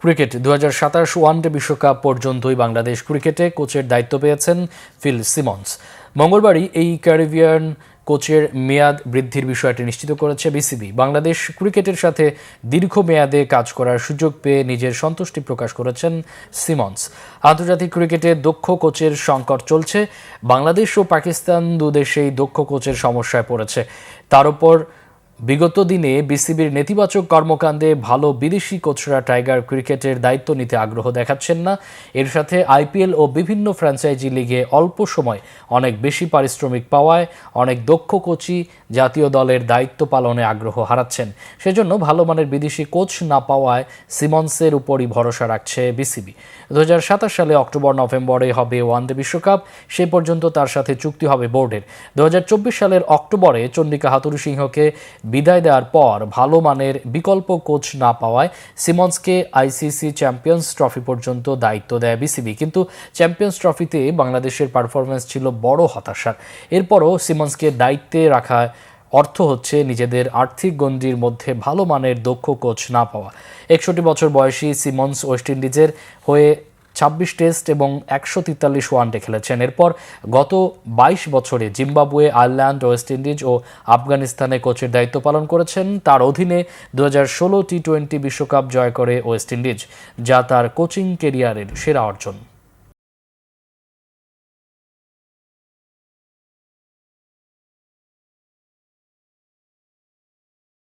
Cricket 2027 one day বিশ্বকাপ পর্যন্তই বাংলাদেশ ক্রিকেটে কোচের দায়িত্ব পেয়েছেন ফিল সিমন্স। মঙ্গলবারই এই ক্যারিবিয়ান কোচের মেয়াদ বৃদ্ধির বিষয়টি নিশ্চিত করেছে বিসিবি। বাংলাদেশ ক্রিকেটের সাথে দীর্ঘমেয়াদে কাজ করার সুযোগ পেয়ে নিজের সন্তুষ্টি প্রকাশ করেছেন সিমন্স। আন্তর্জাতিক ক্রিকেটে দক্ষ কোচের সংকট চলছে। বাংলাদেশ ও পাকিস্তান দুদেশেই দক্ষ কোচের সমস্যায় পড়েছে। তার উপর বিগত দিনে বিসিবির নেতিবাচক কর্মকাণ্ডে ভালো বিদেশি কোচরা টাইগার ক্রিকেটের দায়িত্ব নিতে আগ্রহ দেখাচ্ছেন না। এর সাথে আইপিএল ও বিভিন্ন ফ্র্যাঞ্চাইজি লিগে অল্প সময় অনেক বেশি পারিশ্রমিক পাওয়ায় অনেক দক্ষ কোচই জাতীয় দলের দায়িত্ব পালনে আগ্রহ হারাচ্ছেন। সেজন্য ভালো মানের বিদেশি কোচ না পাওয়ায় সিমন্সের উপরই ভরসা রাখছে বিসিবি। 2027 সালে অক্টোবর-নভেম্বরে হবে ওয়ানডে বিশ্বকাপ। সে পর্যন্ত তার সাথে চুক্তি হবে বোর্ডের। 2024 সালের অক্টোবরে চন্ডিকা হাথুরুসিংহকে বিদায় দেওয়ার পর ভালো মানের বিকল্প কোচ না পাওয়ায় সিমন্সকে আইসিসি চ্যাম্পিয়ন্স ট্রফি পর্যন্ত দায়িত্ব দেয় বিসিবি। কিন্তু চ্যাম্পিয়ন্স ট্রফিতে বাংলাদেশের পারফরমেন্স ছিল বড় হতাশার। এরপরও সিমন্সকে দায়িত্বে রাখায় অর্থ হচ্ছে নিজেদের আর্থিক গণ্ডির মধ্যে ভালো মানের দক্ষ কোচ না পাওয়া। 61 বছর বয়সী সিমন্স ওয়েস্ট ইন্ডিজের হয়ে 26 টেস্ট এবং 143 ওয়ানডে খেলেছেন। এরপর গত 22 বছরে জিম্বাবুয়ে, আয়ারল্যান্ড, ওয়েস্ট ইন্ডিজ ও আফগানিস্তানে কোচের দায়িত্ব পালন করেছেন। তার অধীনে 2016 টি-20 বিশ্বকাপ জয় করে ওয়েস্ট ইন্ডিজ, যা তার কোচিং কেরিয়ারের সেরা অর্জন।